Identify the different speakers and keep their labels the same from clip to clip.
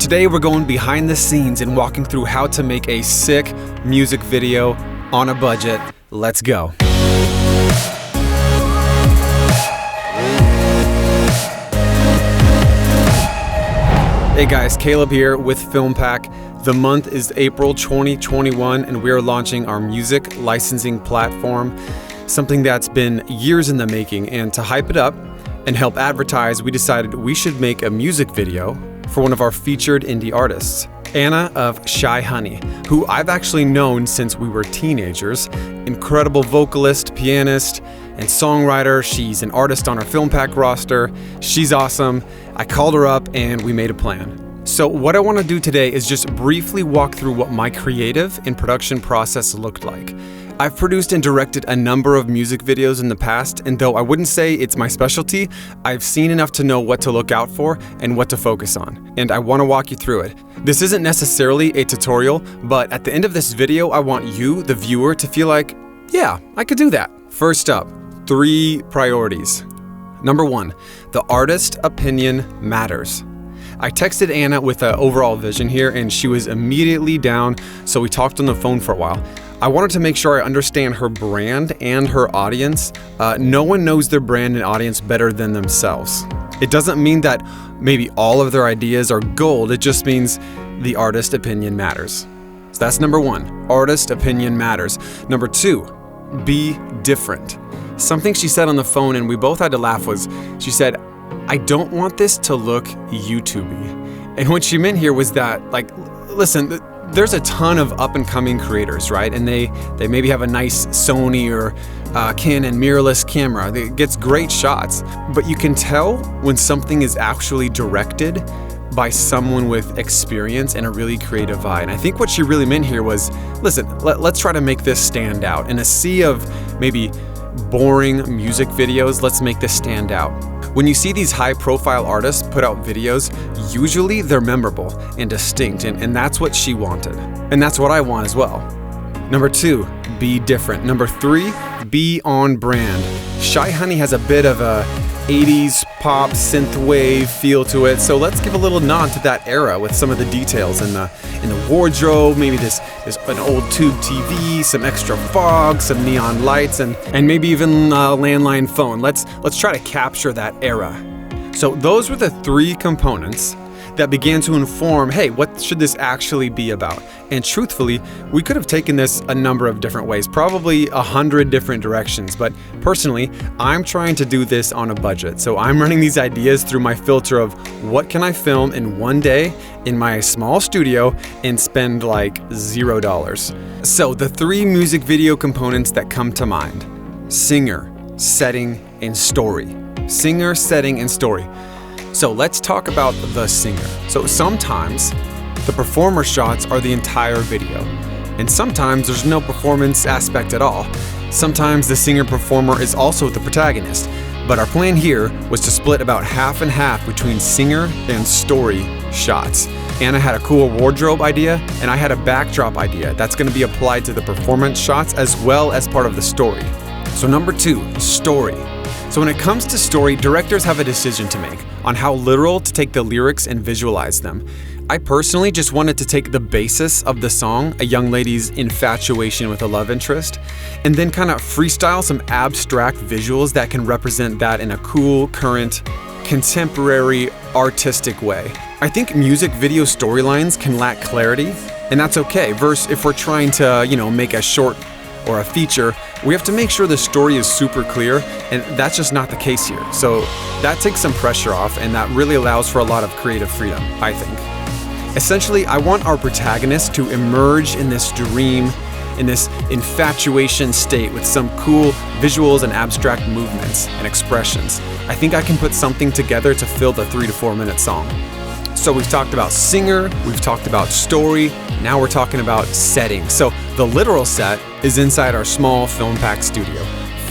Speaker 1: Today we're going behind the scenes and walking through how to make a sick music video on a budget. Let's go. Hey guys, Caleb here with Filmpac. The month is April 2021 and we are launching our music licensing platform, something that's been years in the making. And to hype it up and help advertise, we decided we should make a music video for one of our featured indie artists, Anna of Shy Honey, who I've actually known since we were teenagers. Incredible vocalist, pianist, and songwriter. She's an artist on our Filmpac roster. She's awesome. I called her up and we made a plan. So what I want to do today is just briefly walk through what my creative and production process looked like. I've produced and directed a number of music videos in the past, and though I wouldn't say it's my specialty, I've seen enough to know what to look out for and what to focus on, and I want to walk you through it. This isn't necessarily a tutorial, but at the end of this video, I want you, the viewer, to feel like, yeah, I could do that. First up, 3 priorities. Number 1, the artist opinion matters. I texted Anna with an overall vision here, and she was immediately down, so we talked on the phone for a while. I wanted to make sure I understand her brand and her audience. No one knows their brand and audience better than themselves. It doesn't mean that maybe all of their ideas are gold, it just means the artist opinion matters. So that's number 1, artist opinion matters. Number 2, be different. Something she said on the phone, and we both had to laugh, was she said, I don't want this to look YouTube-y. And what she meant here was that, like, listen, there's a ton of up-and-coming creators, right? And they maybe have a nice Sony or Canon mirrorless camera that gets great shots. But you can tell when something is actually directed by someone with experience and a really creative eye. And I think what she really meant here was, listen, let's try to make this stand out. In a sea of maybe boring music videos, let's make this stand out. When you see these high-profile artists put out videos, usually they're memorable and distinct, and that's what she wanted. And that's what I want as well. Number 2, be different. Number 3, be on brand. Shy Honey has a bit of a 80s pop synthwave feel to it, so let's give a little nod to that era with some of the details in the wardrobe, maybe this an old tube TV, some extra fog, some neon lights, and maybe even a landline phone. Let's try to capture that era. So those were the 3 components that began to inform, hey, what should this actually be about? And truthfully, we could have taken this a number of different ways, probably 100 different directions, but personally, I'm trying to do this on a budget. So I'm running these ideas through my filter of what can I film in one day in my small studio and spend like $0. So the 3 music video components that come to mind: singer, setting, and story. Singer, setting, and story. So let's talk about the singer. So sometimes the performer shots are the entire video, and sometimes there's no performance aspect at all. Sometimes the singer-performer is also the protagonist, but our plan here was to split about half and half between singer and story shots. Anna had a cool wardrobe idea, and I had a backdrop idea that's going to be applied to the performance shots as well as part of the story. So number 2, story. So when it comes to story, directors have a decision to make on how literal to take the lyrics and visualize them. I personally just wanted to take the basis of the song, a young lady's infatuation with a love interest, and then kind of freestyle some abstract visuals that can represent that in a cool, current, contemporary, artistic way. I think music video storylines can lack clarity, and that's okay. Versus if we're trying to, make a short or a feature, we have to make sure the story is super clear, and that's just not the case here. So that takes some pressure off, and that really allows for a lot of creative freedom, I think. Essentially, I want our protagonist to emerge in this dream, in this infatuation state with some cool visuals and abstract movements and expressions. I think I can put something together to fill the 3 to 4 minute song. So we've talked about singer, we've talked about story, now we're talking about setting. So the literal set is inside our small Filmpac studio.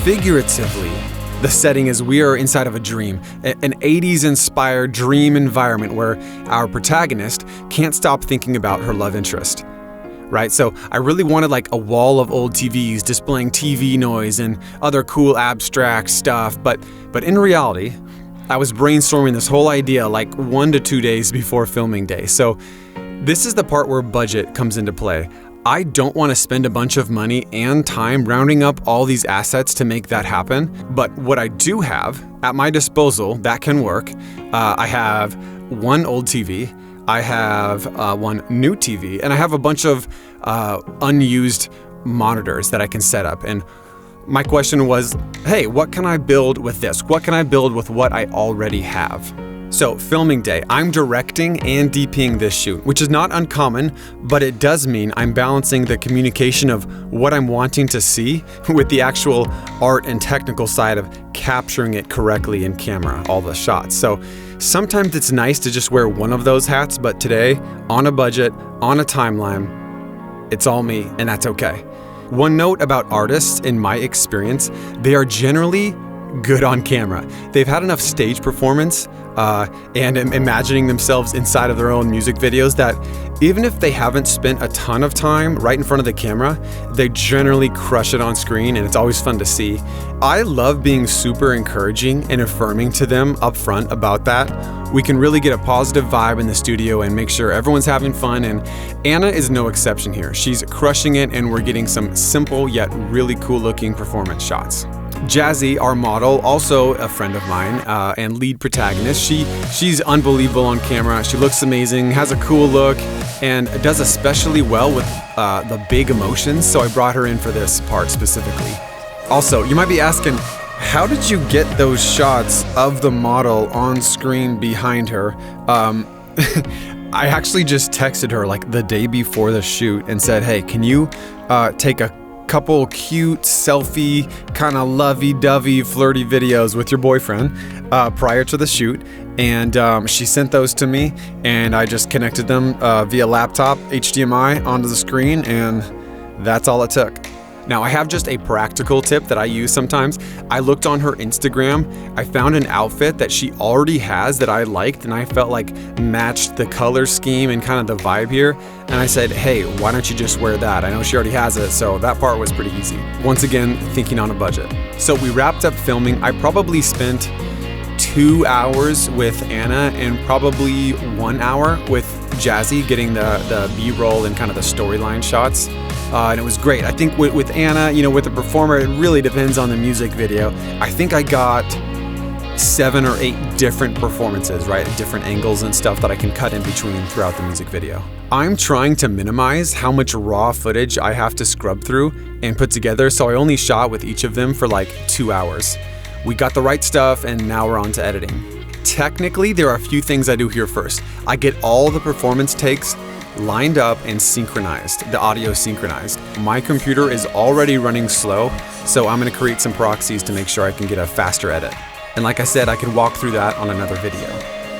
Speaker 1: Figuratively, the setting is we are inside of a dream, an 80s inspired dream environment where our protagonist can't stop thinking about her love interest. Right? So I really wanted like a wall of old TVs displaying TV noise and other cool abstract stuff, but in reality, I was brainstorming this whole idea like 1 to 2 days before filming day. So this is the part where budget comes into play. I don't want to spend a bunch of money and time rounding up all these assets to make that happen. But what I do have at my disposal that can work, I have one old TV, I have one new TV, and I have a bunch of unused monitors that I can set up. And my question was, hey, what can I build with this? What can I build with what I already have? So filming day, I'm directing and DPing this shoot, which is not uncommon, but it does mean I'm balancing the communication of what I'm wanting to see with the actual art and technical side of capturing it correctly in camera, all the shots. So sometimes it's nice to just wear one of those hats, but today, on a budget, on a timeline, it's all me, and that's okay. One note about artists, in my experience, they are generally good on camera. They've had enough stage performance and imagining themselves inside of their own music videos that even if they haven't spent a ton of time right in front of the camera, they generally crush it on screen, and it's always fun to see. I love being super encouraging and affirming to them up front about that. We can really get a positive vibe in the studio and make sure everyone's having fun, and Anna is no exception here. She's crushing it, and we're getting some simple yet really cool looking performance shots. Jazzy, our model, also a friend of mine and lead protagonist. She's unbelievable on camera. She looks amazing, has a cool look, and does especially well with the big emotions, so I brought her in for this part specifically. Also, you might be asking, how did you get those shots of the model on screen behind her? I actually just texted her like the day before the shoot and said, hey, can you take a couple cute selfie, kind of lovey-dovey, flirty videos with your boyfriend prior to the shoot? And she sent those to me, and I just connected them via laptop, HDMI onto the screen, and that's all it took. Now, I have just a practical tip that I use sometimes. I looked on her Instagram, I found an outfit that she already has that I liked and I felt like matched the color scheme and kind of the vibe here. And I said, hey, why don't you just wear that? I know she already has it, so that part was pretty easy. Once again, thinking on a budget. So we wrapped up filming. I probably spent 2 hours with Anna and probably 1 hour with Jazzy getting the B-roll and kind of the storyline shots. And it was great. I think with Anna, with the performer, it really depends on the music video. I think I got 7 or 8 different performances, right? Different angles and stuff that I can cut in between throughout the music video. I'm trying to minimize how much raw footage I have to scrub through and put together, so I only shot with each of them for like 2 hours. We got the right stuff, and now we're on to editing. Technically, there are a few things I do here first. I get all the performance takes lined up and synchronized, the audio synchronized. My computer is already running slow, so I'm gonna create some proxies to make sure I can get a faster edit. And like I said, I can walk through that on another video.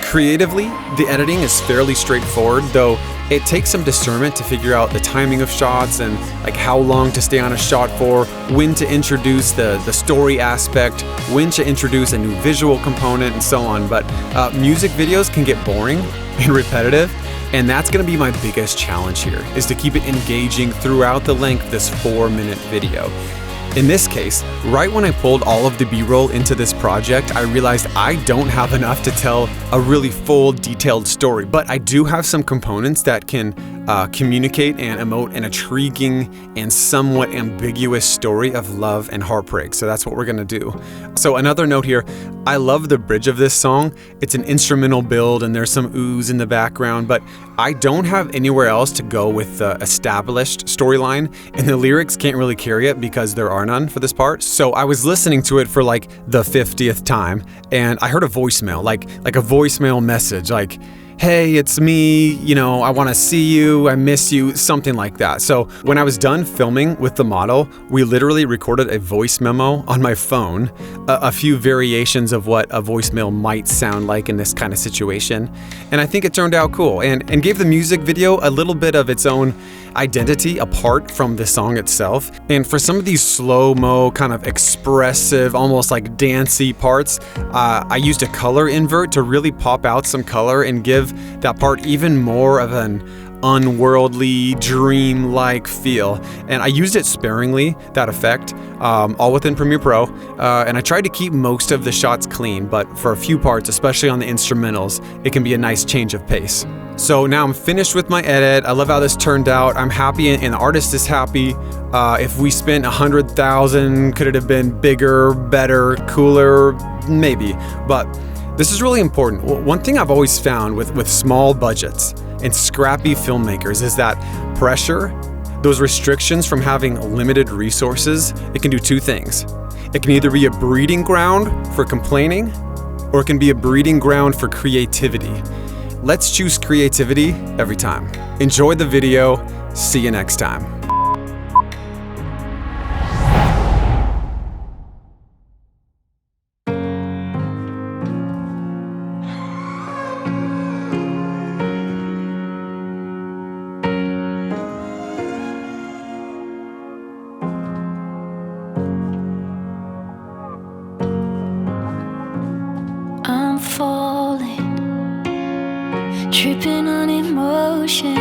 Speaker 1: Creatively, the editing is fairly straightforward, though it takes some discernment to figure out the timing of shots and like how long to stay on a shot for, when to introduce the story aspect, when to introduce a new visual component, and so on. But music videos can get boring and repetitive, and that's gonna be my biggest challenge here, is to keep it engaging throughout the length of this 4-minute video. In this case, right when I pulled all of the B-roll into this project, I realized I don't have enough to tell a really full, detailed story, but I do have some components that can communicate and emote an intriguing and somewhat ambiguous story of love and heartbreak. So that's what we're gonna do. So another note here, I love the bridge of this song. It's an instrumental build and there's some ooze in the background, but I don't have anywhere else to go with the established storyline, and the lyrics can't really carry it because there are none for this part. So I was listening to it for like the 50th time, and I heard a voicemail, like a voicemail message, like, hey, it's me, I want to see you, I miss you, something like that. So when I was done filming with the model, we literally recorded a voice memo on my phone, a few variations of what a voicemail might sound like in this kind of situation. And I think it turned out cool and gave the music video a little bit of its own identity apart from the song itself. And for some of these slow-mo, kind of expressive, almost like dancey parts, I used a color invert to really pop out some color and give that part even more of an unworldly, dream-like feel. And I used it sparingly, that effect, all within Premiere Pro. And I tried to keep most of the shots clean, but for a few parts, especially on the instrumentals, it can be a nice change of pace. So now I'm finished with my edit. I love how this turned out. I'm happy and the artist is happy. If we spent 100,000, could it have been bigger, better, cooler? Maybe, but this is really important. One thing I've always found with small budgets and scrappy filmmakers is that pressure, those restrictions from having limited resources, it can do two things. It can either be a breeding ground for complaining, or it can be a breeding ground for creativity. Let's choose creativity every time. Enjoy the video. See you next time.
Speaker 2: I'm falling, tripping on emotion,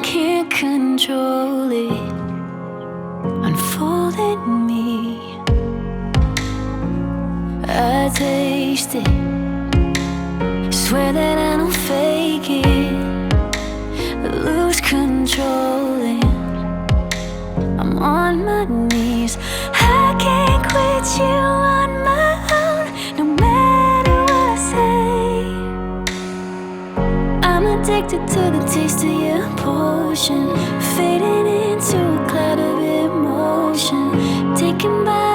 Speaker 2: can't control it, unfolding me. I taste it, swear that I don't fake it, lose control and I'm on my knees. I can't quit you on my own, no matter what I say. I'm addicted to the taste of your potion, fading into a cloud of emotion, taken by